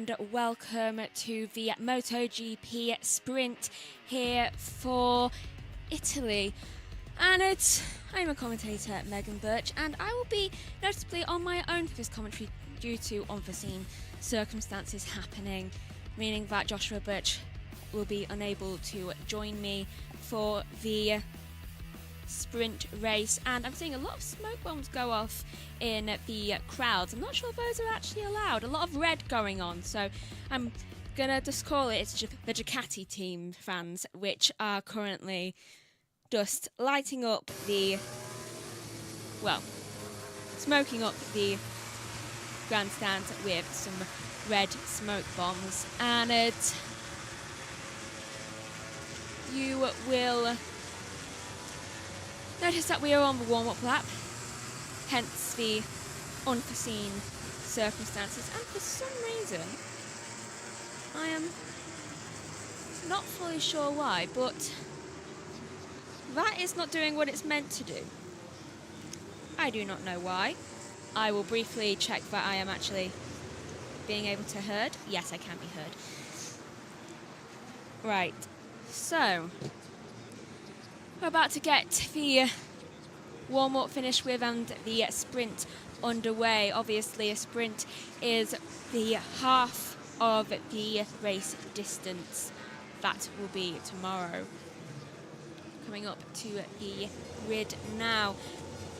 and welcome to the MotoGP sprint here for Italy. And I'm a commentator, Megan Birch, and I will be noticeably on my own for this commentary due to unforeseen circumstances happening, meaning that Joshua Birch will be unable to join me for the sprint race, and I'm seeing a lot of smoke bombs go off in the crowds. I'm not sure if those are actually allowed. A lot of red going on, so I'm gonna just call it the Ducati team fans, which are currently just lighting up smoking up the grandstand with some red smoke bombs, and you will notice that we are on the warm-up lap, hence the unforeseen circumstances, and for some reason, I am not fully sure why, but that is not doing what it's meant to do. I do not know why. I will briefly check that I am actually being able to heard. Yes, I can be heard. Right, so we're about to get the warm-up finished with and the sprint underway. Obviously, a sprint is the half of the race distance. That will be tomorrow. Coming up to the grid now.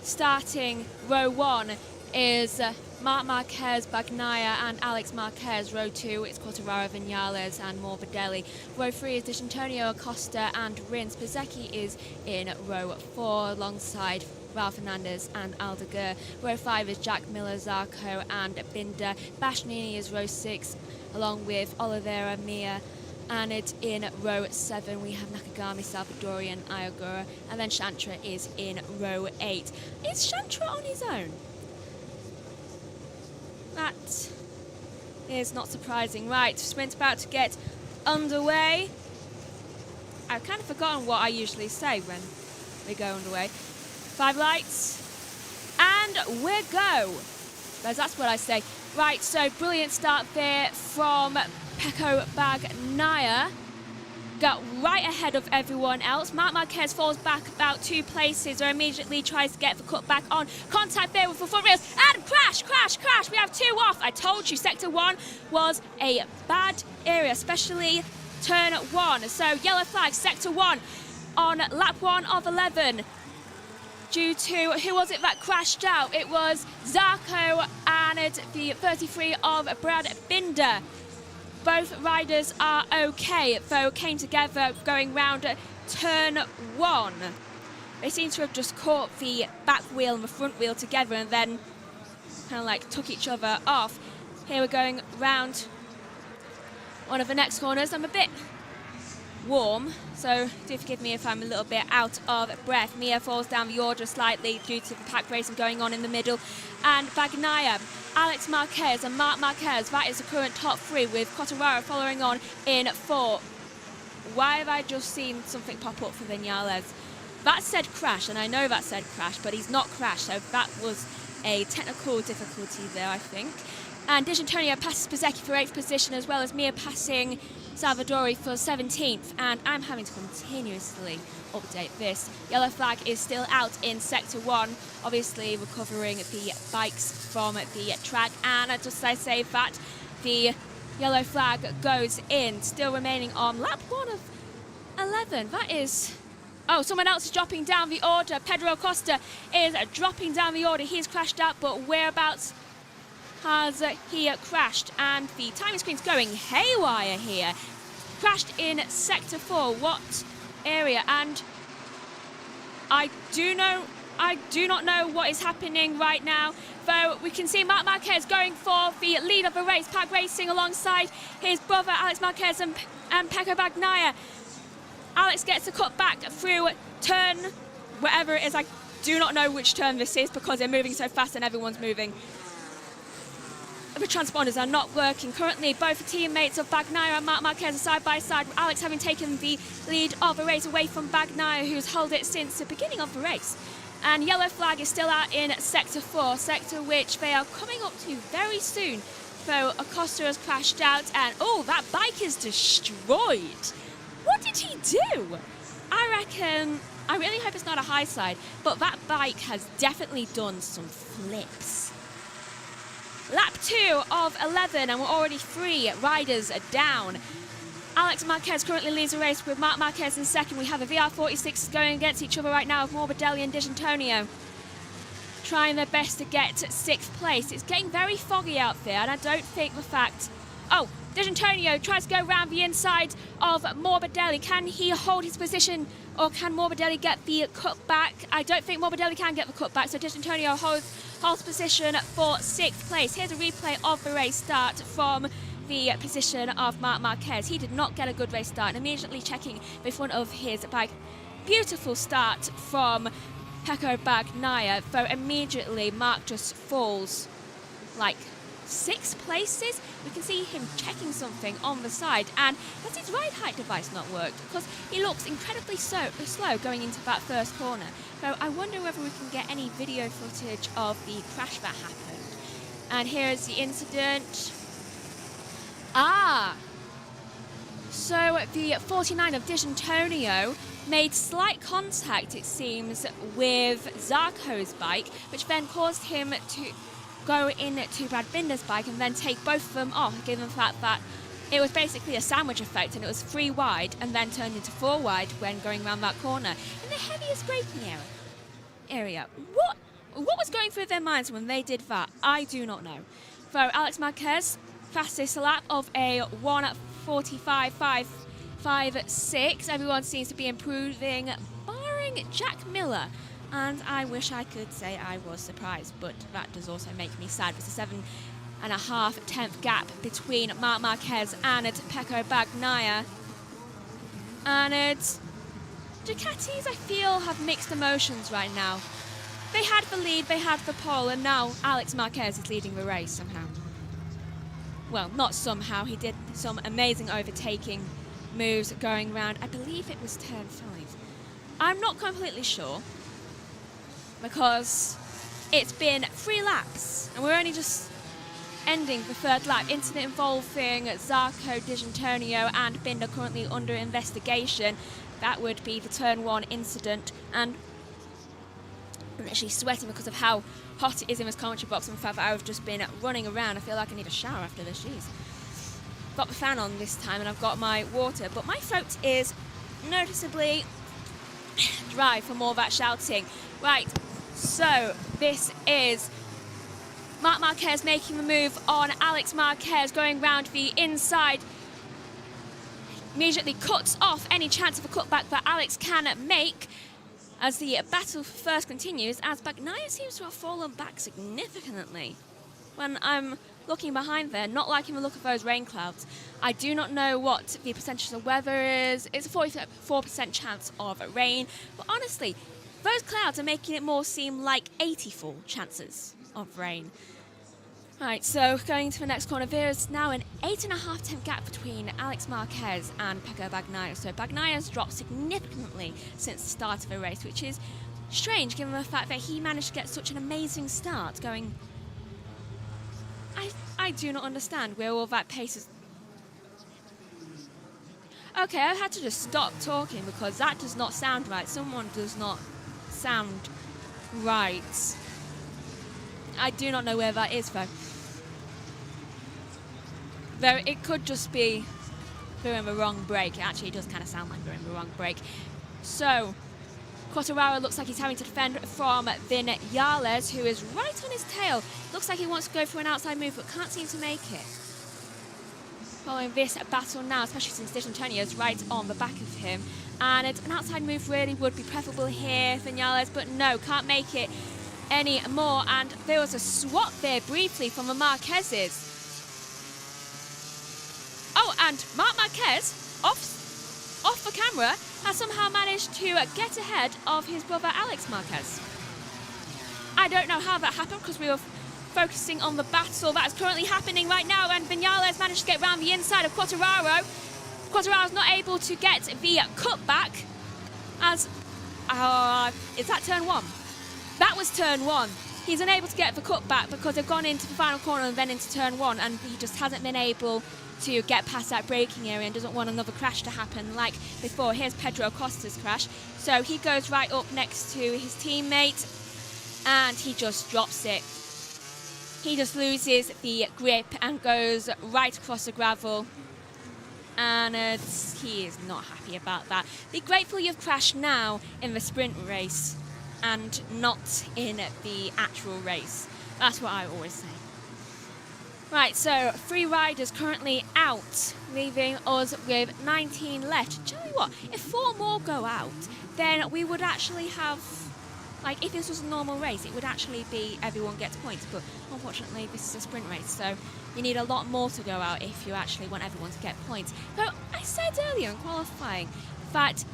Starting row 1 is Marc Marquez, Bagnaia and Alex Marquez. Row 2 is Quartararo, Vinales and Morbidelli. Row 3 is D'Antonio, Acosta and Rins. Bezzecchi is in row 4 alongside Ralph Fernandez and Aldeguer. Row 5 is Jack Miller, Zarco and Binder. Bastianini is row 6 along with Oliveira, Mir. And in row 7 we have Nakagami, Salvadorian, Ayagura, and then Chantra is in row 8. Is Chantra on his own? That is not surprising. Right, sprint's about to get underway. I've kind of forgotten what I usually say when we go underway. 5 lights, and we go. That's what I say. Right, so brilliant start there from Pecco Bagnaia. Got right ahead of everyone else. Marc Marquez falls back about 2 places, or immediately tries to get the cut back on. Contact there with the front wheels, and crash. We have 2 off. I told you, sector 1 was a bad area, especially turn 1. So yellow flag, sector 1 on lap 1 of 11. Due to, who was it that crashed out? It was Zarco and the 33 of Brad Binder. Both riders are okay, though came together going round turn 1. They seem to have just caught the back wheel and the front wheel together and then kind of like took each other off. Here we're going round one of the next corners. I'm a bit warm, so do forgive me if I'm a little bit out of breath. Mir falls down the order slightly due to the pack racing going on in the middle. And Bagnaia, Alex Marquez and Marc Marquez, that is the current top 3 with Quartararo following on in 4. Why have I just seen something pop up for Vinales? That said crash, and I know that said crash, but he's not crashed, so that was a technical difficulty there, I think. And D'Antonio passes Bezzecchi for 8th position, as well as Mir passing Salvadori for 17th, and I'm having to continuously update this. Yellow flag is still out in sector 1, obviously recovering the bikes from the track, and just as I say that, the yellow flag goes in, still remaining on lap 1 of 11. That is... Oh, someone else is dropping down the order. Pedro Acosta is dropping down the order. He's crashed out, but whereabouts has he crashed? And the timing screen's going haywire here. Crashed in sector 4. What area? And I do not know what is happening right now, though we can see Marc Marquez going for the lead of the race, pack racing alongside his brother Alex Marquez and Pecco Bagnaia. Alex gets a cut back through turn, whatever it is. I do not know which turn this is because they're moving so fast and everyone's moving. The transponders are not working. Currently, both teammates of Bagnaia and Marc Marquez are side by side. Alex having taken the lead of the race away from Bagnaia, who's held it since the beginning of the race. And yellow flag is still out in sector 4, sector which they are coming up to very soon. So Acosta has crashed out, and oh, that bike is destroyed. What did he do? I really hope it's not a high side, but that bike has definitely done some flips. Lap 2 of 11, and we're already 3 riders down. Alex Marquez currently leads the race with Marc Marquez in second. We have the VR46s going against each other right now with Morbidelli and D'Antonio trying their best to get 6th place. It's getting very foggy out there, and I don't think the fact... Oh, D'Antonio tries to go around the inside of Morbidelli. Can he hold his position, or can Morbidelli get the cutback? I don't think Morbidelli can get the cutback, so D'Antonio holds position for 6th place. Here's a replay of the race start from the position of Marc Marquez. He did not get a good race start, and immediately checking the front of his bike. Beautiful start from Pecco Bagnaia, though immediately Marc just falls like 6 places. We can see him checking something on the side, and has his ride height device not worked? Because he looks incredibly slow going into that first corner. So I wonder whether we can get any video footage of the crash that happened. And here is the incident. So the 49 of D'Antonio made slight contact, it seems, with Zarco's bike, which then caused him to go into Brad Binder's bike and then take both of them off, given the fact that it was basically a sandwich effect, and it was 3 wide and then turned into 4 wide when going around that corner. In the heaviest braking area. What was going through their minds when they did that? I do not know. So Alex Marquez, fastest lap of a 1:45.556. Everyone seems to be improving, barring Jack Miller. And I wish I could say I was surprised, but that does also make me sad. There's a 7.5 gap between Marc Marquez and Pecco Bagnaia. And Ducatis, I feel, have mixed emotions right now. They had the lead, they had the pole, and now Alex Marquez is leading the race somehow. Well, not somehow. He did some amazing overtaking moves going around. I believe it was turn 5. I'm not completely sure, because it's been 3 laps and we're only just ending the 3rd lap. Incident involving Zarco, D'Antonio and Binder currently under investigation. That would be the turn 1 incident, and I'm actually sweating because of how hot it is in this commentary box and the fact that I've just been running around. I feel like I need a shower after this. Jeez. Got the fan on this time and I've got my water, but my throat is noticeably dry from all that shouting. Right, so this is Marc Marquez making the move on Alex Marquez, going round the inside. Immediately cuts off any chance of a cutback that Alex can make as the battle for first continues, as Bagnaia seems to have fallen back significantly. When I'm looking behind there, not liking the look of those rain clouds. I do not know what the percentage of weather is. It's a 44% chance of rain, but honestly, those clouds are making it more seem like 84 chances of rain. Right, so going to the next corner, there is now an 8.5 gap between Alex Marquez and Pecco Bagnaia. So Bagnaia's dropped significantly since the start of the race, which is strange given the fact that he managed to get such an amazing start going. I do not understand where all that pace is. Okay, I had to just stop talking because that does not sound right. Someone does not sound right. I do not know where that is though. Though it could just be they're in the wrong brake. It actually does kind of sound like they're in the wrong brake. So Quartararo looks like he's having to defend from Vinales, who is right on his tail. Looks like he wants to go for an outside move, but can't seem to make it. Following this battle now, especially since D'Antonio is right on the back of him. And an outside move really would be preferable here, Vinales, but no, can't make it anymore. And there was a swap there briefly from the Marquezes. Oh, and Marc Marquez, off the camera, has somehow managed to get ahead of his brother Alex Marquez. I don't know how that happened because we were focusing on the battle that is currently happening right now, and Vinales managed to get around the inside of Quartararo. Quartararo's not able to get the cutback as... is that turn 1? That was turn 1. he's unable to get the cutback because they've gone into the final corner and then into turn 1, and he just hasn't been able to get past that braking area and doesn't want another crash to happen like before. Here's Pedro Acosta's crash. So he goes right up next to his teammate and he just drops it. He just loses the grip and goes right across the gravel. And he is not happy about that. Be grateful you've crashed now in the sprint race and not in the actual race. That's what I always say. Right, so 3 riders currently out, leaving us with 19 left. Tell you what, if 4 more go out, then we would actually have, like, if this was a normal race, it would actually be everyone gets points. But unfortunately, this is a sprint race, so you need a lot more to go out if you actually want everyone to get points. So I said earlier in qualifying that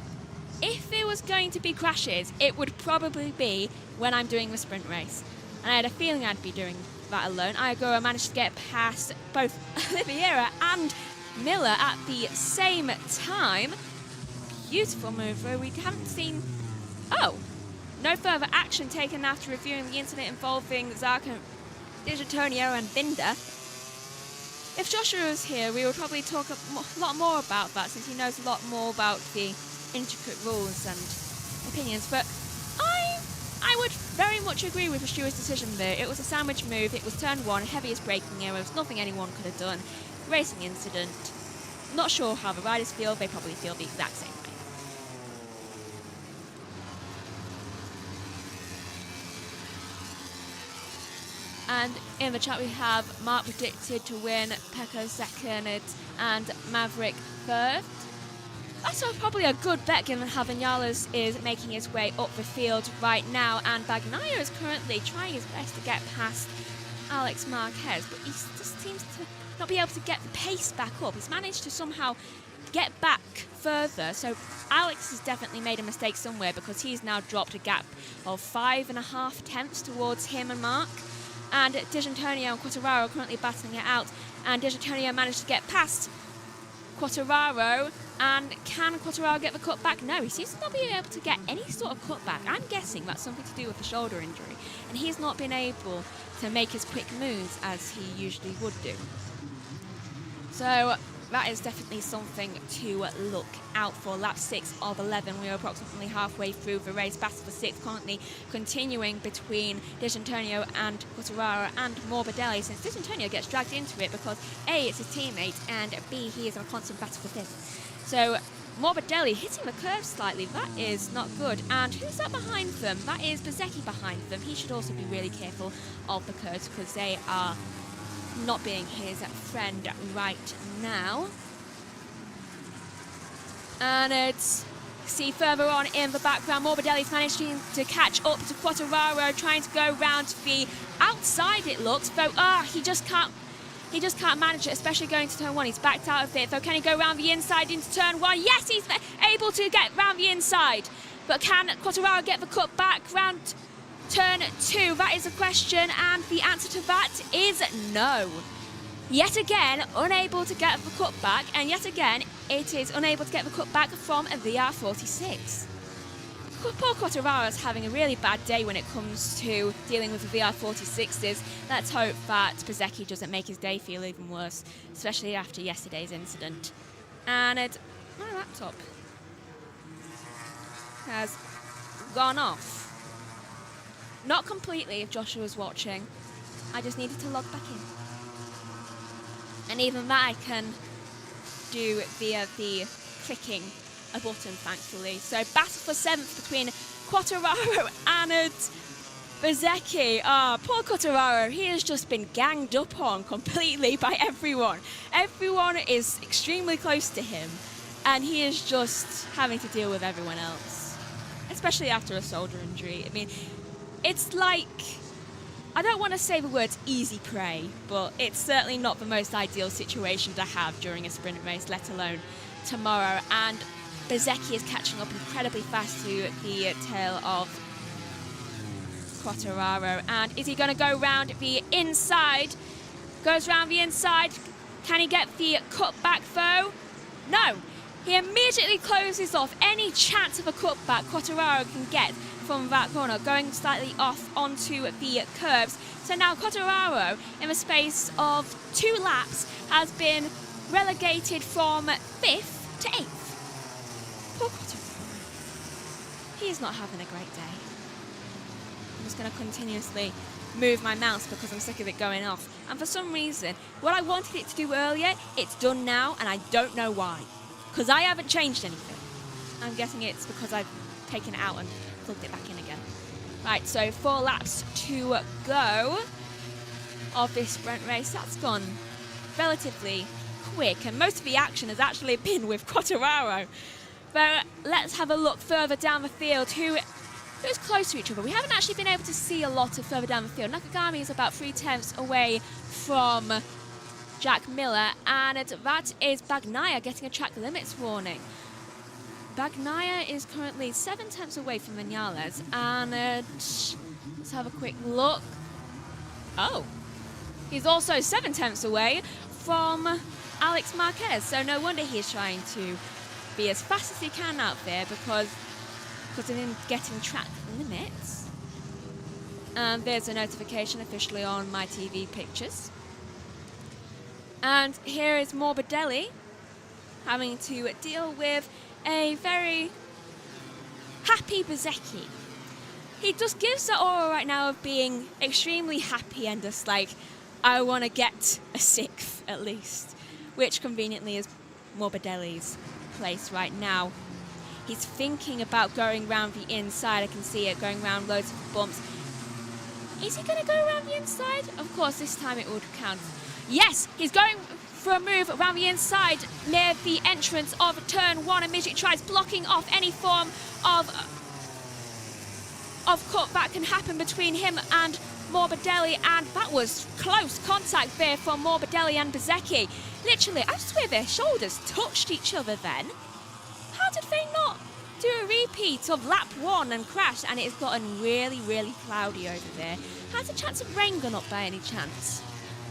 if there was going to be crashes, it would probably be when I'm doing the sprint race. And I had a feeling I'd be doing that alone. I managed to get past both Oliveira and Miller at the same time. Beautiful move, though we haven't seen... Oh! No further action taken after reviewing the incident involving Zarco, D'Antonio and Binder. If Joshua was here, we would probably talk a lot more about that, since he knows a lot more about the intricate rules and opinions. But I would very much agree with the steward's decision there. It was a sandwich move, it was turn 1, heaviest braking errors, nothing anyone could have done. Racing incident. Not sure how the riders feel, they probably feel the exact same way. And in the chat we have Mark predicted to win, Pecco second, and Maverick third. That's probably a good bet given how Vinales is making his way up the field right now, and Bagnaia is currently trying his best to get past Alex Marquez, but he just seems to not be able to get the pace back up. He's managed to somehow get back further, so Alex has definitely made a mistake somewhere because he's now dropped a gap of 5.5 tenths towards him and Mark. And D'Antonio and Quartararo are currently battling it out, and D'Antonio managed to get past Quartararo. And can Quartararo get the cutback? No, he seems to not be able to get any sort of cutback. I'm guessing that's something to do with the shoulder injury, and he's not been able to make as quick moves as he usually would do. So that is definitely something to look out for. Lap 6 of 11. We are approximately halfway through the race. Battle for 6 currently continuing between D'Antonio and Quartararo and Morbidelli, since D'Antonio gets dragged into it because A, it's his teammate, and B, he is in a constant battle for 5th. So Morbidelli hitting the curve slightly. That is not good. And who's that behind them? That is Bezzecchi behind them. He should also be really careful of the curves because they are not being his friend right now. And it's, see further on in the background, Morbidelli's managing to catch up to Quartararo, trying to go round the outside it looks, though he just can't manage it, especially going to turn 1. He's backed out of it, though can he go round the inside into turn 1? Yes, he's able to get round the inside, but can Quartararo get the cut back round turn 2? That is a question, and the answer to that is no. Yet again, unable to get the cut back, and yet again, it is unable to get the cut back from a VR46. Poor Quartararo is having a really bad day when it comes to dealing with the VR46s. Let's hope that Bezzecchi doesn't make his day feel even worse, especially after yesterday's incident. And my laptop has gone off. Not completely, if Joshua was watching. I just needed to log back in. And even that I can do via the clicking a button, thankfully. So battle for 7th between Quartararo and Bezzecchi. Poor Quartararo, he has just been ganged up on completely by everyone. Everyone is extremely close to him, and he is just having to deal with everyone else, especially after a shoulder injury. I mean, it's like, I don't want to say the words easy prey, but it's certainly not the most ideal situation to have during a sprint race, let alone tomorrow. And Bezzecchi is catching up incredibly fast to the tail of Quartararo. And is he going to go round the inside? Goes round the inside. Can he get the cutback though? No. He immediately closes off any chance of a cutback Quartararo can get from that corner, going slightly off onto the curbs. So now Quartararo, in the space of 2 laps, has been relegated from 5th to 8th. Poor Quartararo. He is not having a great day. I'm just going to continuously move my mouse because I'm sick of it going off. And for some reason, what I wanted it to do earlier, it's done now, and I don't know why. Because I haven't changed anything. I'm guessing it's because I've taken it out and plugged it back in again. Right, so 4 laps to go of this sprint race. That's gone relatively quick, and most of the action has actually been with Quartararo. But let's have a look further down the field. Who's close to each other? We haven't actually been able to see a lot of further down the field. Nakagami is about 3/10 away from Jack Miller, and that is Bagnaia getting a track limits warning. Bagnaia is currently 7/10 away from Vinales, and let's have a quick look. Oh, he's also 7/10 away from Alex Marquez, so no wonder he's trying to be as fast as he can out there because of him getting track limits. And there's a notification officially on my TV pictures. And here is Morbidelli having to deal with a very happy Bezzecchi. He just gives the aura right now of being extremely happy and just like, I want to get a 6th at least, which conveniently is Morbidelli's place right now. He's thinking about going round the inside. I can see it going round loads of bumps. Is he going to go around the inside? Of course, this time it would count. Yes, he's going for a move around the inside near the entrance of turn 1. Immediately tries blocking off any form of cut that can happen between him and Morbidelli, and that was close contact there from Morbidelli and Bezzecchi. Literally, I swear their shoulders touched each other then. How did they not do a repeat of lap 1 and crash? And it's gotten really, really cloudy over there. Has a chance of rain gone up by any chance?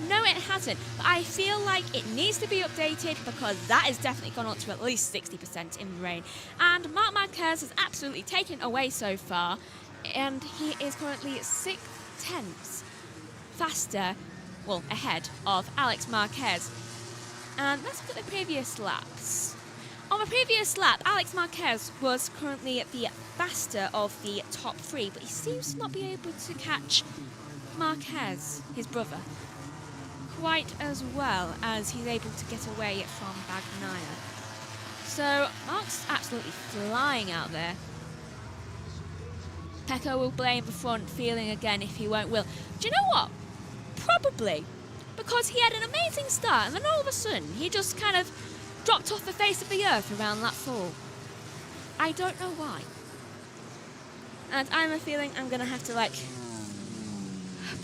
No, it hasn't, but I feel like it needs to be updated because that has definitely gone up to at least 60% in the rain. And Marc Marquez has absolutely taken it away so far, and he is currently 6/10 faster, well, ahead of Alex Marquez. And let's look at the previous laps. On the previous lap, Alex Marquez was currently the faster of the top 3, but he seems to not be able to catch Marquez, his brother, quite as well as he's able to get away from Bagnaia. So Mark's absolutely flying out there. Pecco will blame the front feeling again if he won't will. Do you know what? Probably. Because he had an amazing start and then all of a sudden he just kind of dropped off the face of the earth around lap 4. I don't know why. And I'm a feeling I'm going to have to like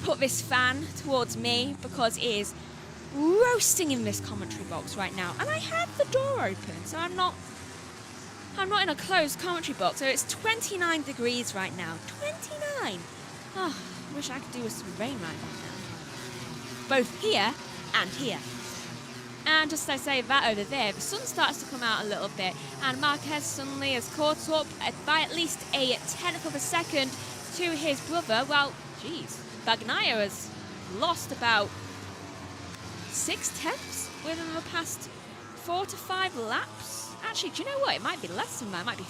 put this fan towards me because it is roasting in this commentary box right now. And I have the door open, so I'm not in a closed commentary box. So it's 29 degrees right now. 29! Oh, I wish I could do with some rain right now. Both here and here. And just as I say that over there, the sun starts to come out a little bit, and Marquez suddenly has caught up by at least a 1/10 of a second to his brother. Well, geez, Bagnaia has lost about 6/10 within the past 4 to 5 laps. Actually, do you know what? It might be less than that. It might be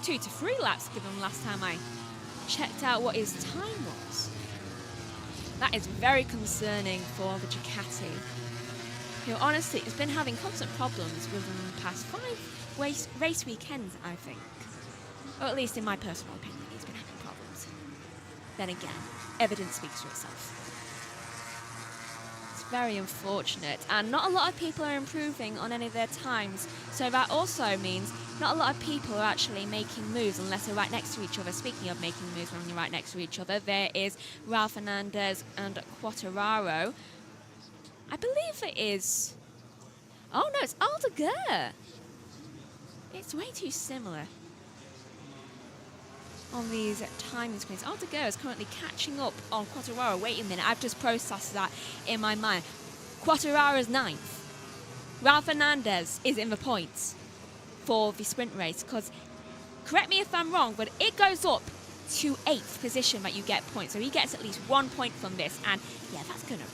2 to 3 laps given last time I checked out what his time was. That is very concerning for the Ducati, who honestly has been having constant problems within the past 5 race weekends, I think. Or at least in my personal opinion, he's been having problems. Then again, evidence speaks for itself. It's very unfortunate, and not a lot of people are improving on any of their times, so that also means not a lot of people are actually making moves unless they're right next to each other. Speaking of making moves when you're right next to each other, there is Ralph Hernandez and Quartararo. I believe it is... Oh no, it's Aldeguer. It's way too similar on these timing screens. Aldeguer is currently catching up on Quartararo. Wait a minute, I've just processed that in my mind. Quartararo's 9th. Ralph Hernandez is in the points for the sprint race, because, correct me if I'm wrong, but it goes up to 8th position that you get points. So he gets at least 1 point from this. And yeah, that's going to rain.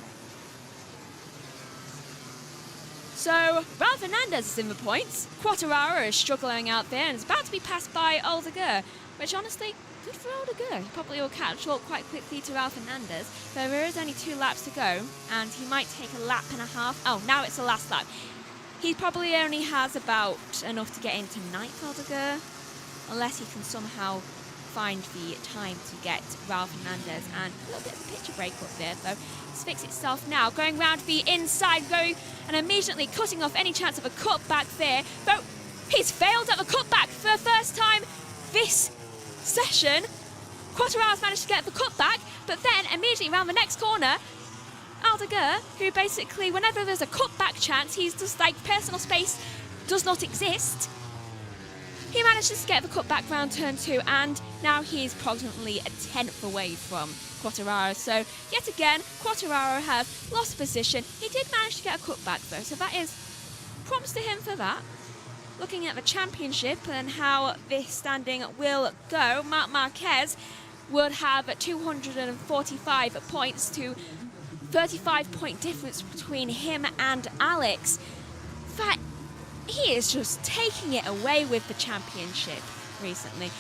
So Ralph Hernandez is in the points. Quartararo is struggling out there and is about to be passed by Aldeguer, which honestly, good for Aldeguer. He probably will catch up quite quickly to Ralph Hernandez. So there is only 2 laps to go, and he might take a lap and a half. Oh, now it's the last lap. He probably only has about enough to get into 9th, Aldeguer, unless he can somehow find the time to get Ralph Hernandez. And a little bit of a picture break up there, though. It's fixed itself now. Going round the inside, going and immediately cutting off any chance of a cutback there. Though he's failed at the cutback for the first time this session. Quartararo's managed to get the cutback, but then immediately around the next corner, Aldeguer, who basically, whenever there's a cutback chance, he's just like personal space does not exist. He manages to get the cutback round turn 2, and now he's approximately a 10th away from Quartararo. So yet again, Quartararo has lost position. He did manage to get a cutback though, so that is props to him for that. Looking at the championship and how this standing will go, Marc Marquez would have 245 points to 35-point difference between him and Alex. That he is just taking it away with the championship recently.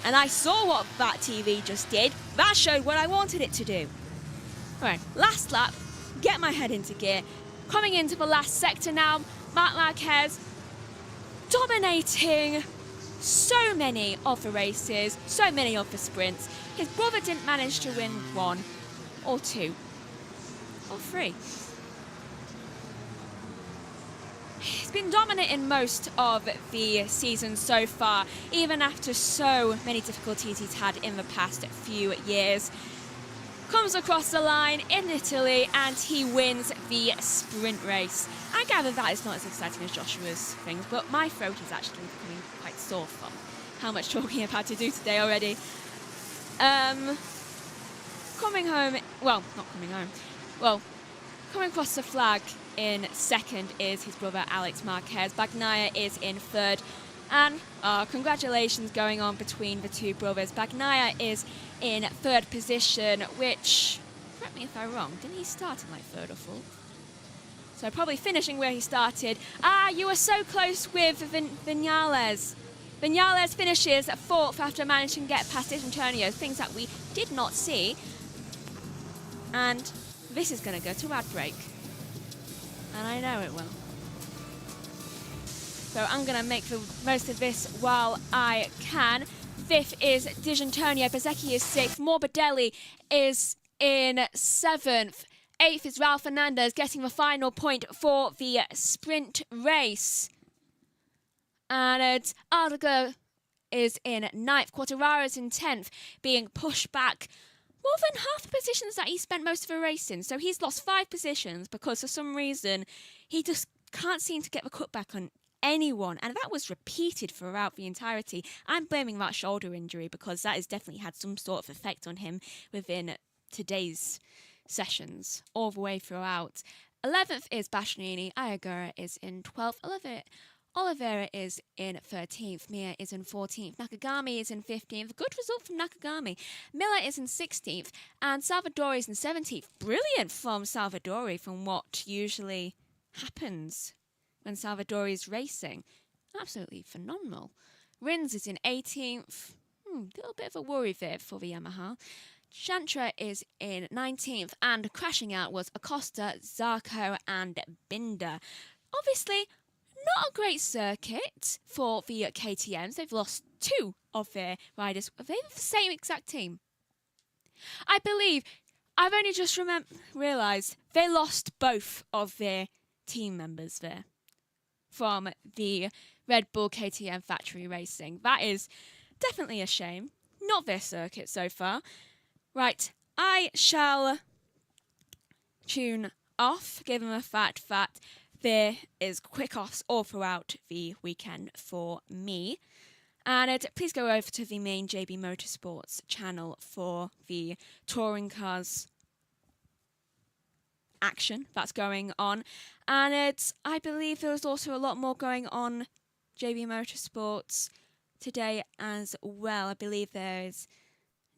And I saw what that TV just did. That showed what I wanted it to do. Alright, last lap. Get my head into gear. Coming into the last sector now. Marc Marquez dominating so many of the races, so many of the sprints. His brother didn't manage to win 1 or 2 or 3. He's been dominant in most of the season so far, even after so many difficulties he's had in the past few years. Comes across the line in Italy and he wins the sprint race. I gather that is not as exciting as Joshua's things, but my throat is actually becoming quite sore from how much talking I've had to do today already. Coming home, well, not coming home, well, coming across the flag in second is his brother Alex Marquez. Bagnaia is in third. And congratulations going on between the two brothers. Bagnaia is in third position, which, correct me if I'm wrong, didn't he start in like third or fourth? So probably finishing where he started. You were so close with Vinales. Vinales finishes fourth after managing to get past Antonio, things that we did not see. And this is going to go to ad break. And I know it will. So I'm going to make the most of this while I can. Fifth is D'Antonio. Bezzecchi is sixth. Morbidelli is in seventh. Eighth is Ralph Hernandez getting the final point for the sprint race. And Aldeguer is in ninth. Quartararo is in 10th, being pushed back more than half the positions that he spent most of the race in. So he's lost 5 positions because for some reason he just can't seem to get the cutback on anyone. And that was repeated throughout the entirety. I'm blaming that shoulder injury because that has definitely had some sort of effect on him within today's sessions all the way throughout. 11th is Bastianini. Ayagura is in 12th. Oliveira is in 13th. Mir is in 14th. Nakagami is in 15th. Good result from Nakagami. Miller is in 16th. And Salvadori is in 17th. Brilliant from Salvadori from what usually happens when Salvadori is racing. Absolutely phenomenal. Rins is in 18th. A little bit of a worry there for the Yamaha. Chantra is in 19th. And crashing out was Acosta, Zarco and Binder. Obviously, not a great circuit for the KTMs. They've lost 2 of their riders. Are they the same exact team? I believe, I've only just realised they lost both of their team members there from the Red Bull KTM factory racing. That is definitely a shame. Not their circuit so far. Right, I shall tune off, given the fact that there is quick-offs all throughout the weekend for me. And please go over to the main JB Motorsports channel for the touring cars action that's going on. And I believe there was also a lot more going on JB Motorsports today as well. I believe there's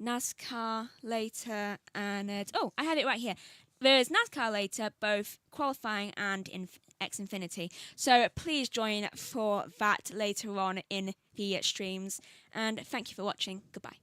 NASCAR later, and I had it right here. There is NASCAR later, both qualifying and in Xfinity. So please join for that later on in the streams. And thank you for watching. Goodbye.